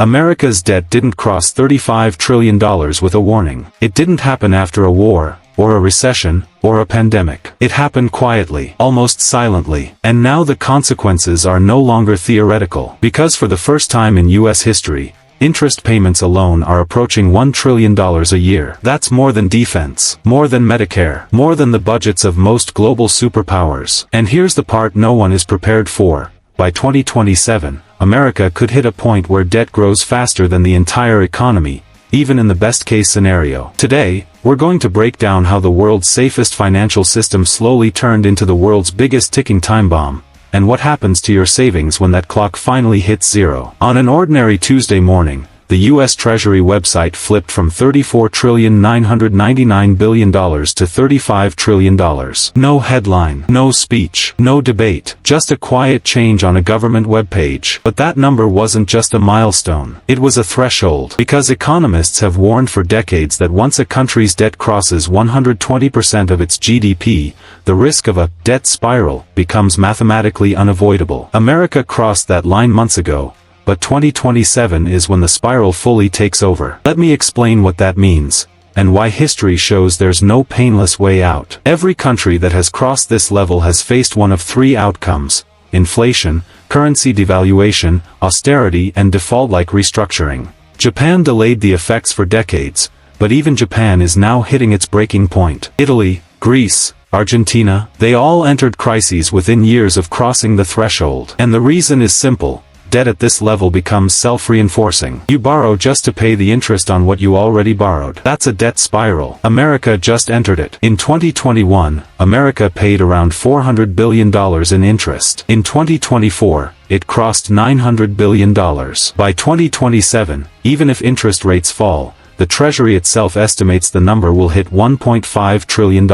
America's debt didn't cross $35 trillion with a warning. It didn't happen after a war, or a recession, or a pandemic. It happened quietly, almost silently. And now the consequences are no longer theoretical. Because for the first time in U.S. history, interest payments alone are approaching $1 trillion a year. That's more than defense, more than Medicare, more than the budgets of most global superpowers. And here's the part no one is prepared for. By 2027, America could hit a point where debt grows faster than the entire economy, even in the best-case scenario. Today, we're going to break down how the world's safest financial system slowly turned into the world's biggest ticking time bomb, and what happens to your savings when that clock finally hits zero. On an ordinary Tuesday morning, the U.S. Treasury website flipped from $34,999 billion to $35 trillion. No headline, no speech, no debate, just a quiet change on a government webpage. But that number wasn't just a milestone. It was a threshold. Because economists have warned for decades that once a country's debt crosses 120% of its GDP, the risk of a debt spiral becomes mathematically unavoidable. America crossed that line months ago. But 2027 is when the spiral fully takes over. Let me explain what that means, and why history shows there's no painless way out. Every country that has crossed this level has faced one of three outcomes: inflation, currency devaluation, austerity, and default-like restructuring. Japan delayed the effects for decades, but even Japan is now hitting its breaking point. Italy, Greece, Argentina, they all entered crises within years of crossing the threshold. And the reason is simple. Debt at this level becomes self-reinforcing. You borrow just to pay the interest on what you already borrowed. That's a debt spiral. America just entered it. In 2021, America paid around $400 billion in interest. In 2024, it crossed $900 billion. By 2027, even if interest rates fall, the Treasury itself estimates the number will hit $1.5 trillion.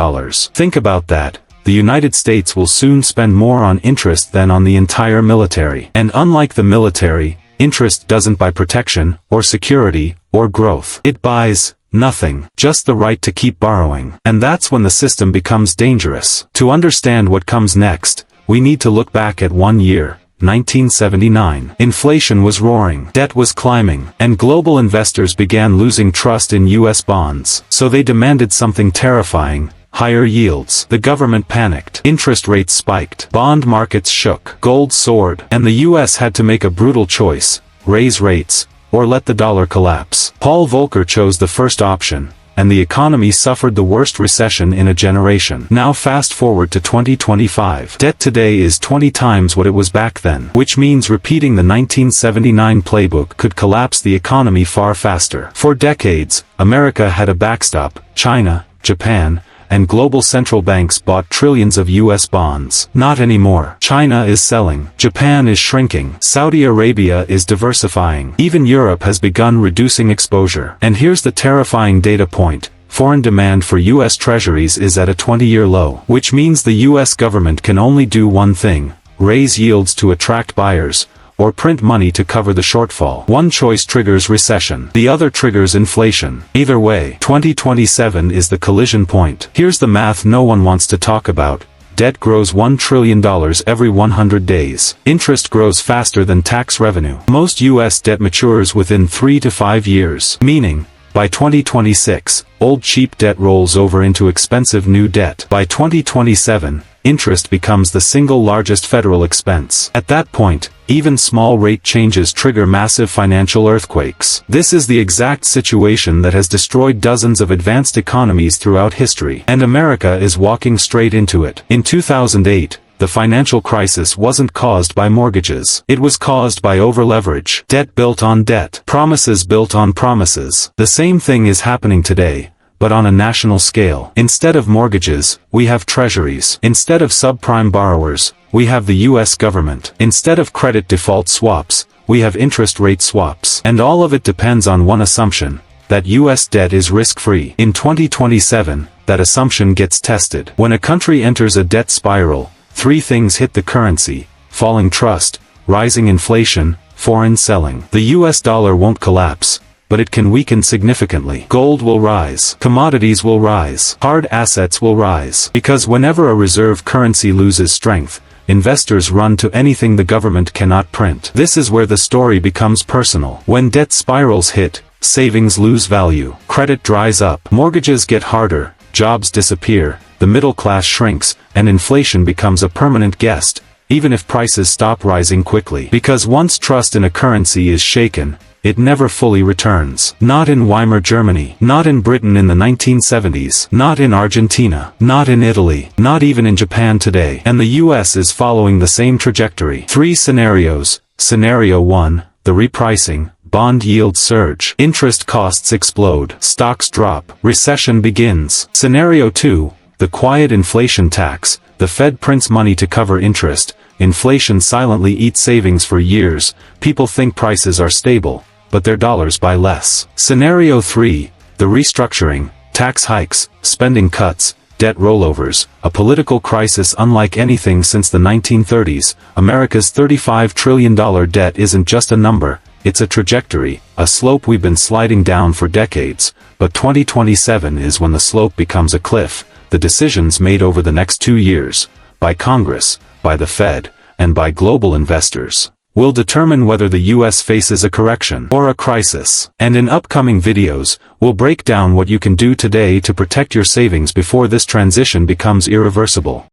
Think about that. The United States will soon spend more on interest than on the entire military. And unlike the military, interest doesn't buy protection, or security, or growth. It buys nothing, just the right to keep borrowing. And that's when the system becomes dangerous. To understand what comes next, we need to look back at one year, 1979. Inflation was roaring, debt was climbing, and global investors began losing trust in U.S. bonds. So they demanded something terrifying: higher yields. The government panicked. Interest rates spiked. Bond markets shook. Gold soared. And the U.S. had to make a brutal choice: raise rates, or let the dollar collapse. Paul Volcker chose the first option, and the economy suffered the worst recession in a generation. Now fast forward to 2025. Debt today is 20 times what it was back then, which means repeating the 1979 playbook could collapse the economy far faster. For decades, America had a backstop. China, Japan, and global central banks bought trillions of U.S. bonds. Not anymore. China is selling. Japan is shrinking. Saudi Arabia is diversifying. Even Europe has begun reducing exposure. And here's the terrifying data point: foreign demand for U.S. treasuries is at a 20-year low. Which means the U.S. government can only do one thing: raise yields to attract buyers, or print money to cover the shortfall. One choice triggers recession. The other triggers inflation. Either way, 2027 is the collision point. Here's the math no one wants to talk about. Debt grows $1 trillion every 100 days. Interest grows faster than tax revenue. Most U.S. debt matures within 3 to 5 years. Meaning, by 2026, old cheap debt rolls over into expensive new debt. By 2027, interest becomes the single largest federal expense. At that point, even small rate changes trigger massive financial earthquakes. This is the exact situation that has destroyed dozens of advanced economies throughout history. And America is walking straight into it. In 2008, the financial crisis wasn't caused by mortgages. It was caused by overleverage. Debt built on debt. Promises built on promises. The same thing is happening today, but on a national scale. Instead of mortgages, we have treasuries. Instead of subprime borrowers, we have the U.S. government. Instead of credit default swaps, we have interest rate swaps. And all of it depends on one assumption: that U.S. debt is risk-free. In 2027, that assumption gets tested. When a country enters a debt spiral, three things hit the currency: falling trust, rising inflation, foreign selling. The U.S. dollar won't collapse, but it can weaken significantly. Gold will rise. Commodities will rise. Hard assets will rise. Because whenever a reserve currency loses strength, investors run to anything the government cannot print. This is where the story becomes personal. When debt spirals hit, savings lose value, credit dries up, mortgages get harder, jobs disappear, the middle class shrinks, and inflation becomes a permanent guest, even if prices stop rising quickly. Because once trust in a currency is shaken, it never fully returns. Not in Weimar Germany, not in Britain in the 1970s, not in Argentina, not in Italy, not even in Japan today. And the US is following the same trajectory. 3 scenarios. Scenario 1, the repricing, bond yields surge, interest costs explode, stocks drop, recession begins. Scenario 2, the quiet inflation tax, the Fed prints money to cover interest, inflation silently eats savings for years, people think prices are stable, but their dollars buy less. Scenario 3, the restructuring, tax hikes, spending cuts, debt rollovers, a political crisis unlike anything since the 1930s. America's $35 trillion debt isn't just a number, it's a trajectory, a slope we've been sliding down for decades, but 2027 is when the slope becomes a cliff. The decisions made over the next 2 years, by Congress, by the Fed, and by global investors, will determine whether the US faces a correction or a crisis. And in upcoming videos, we'll break down what you can do today to protect your savings before this transition becomes irreversible.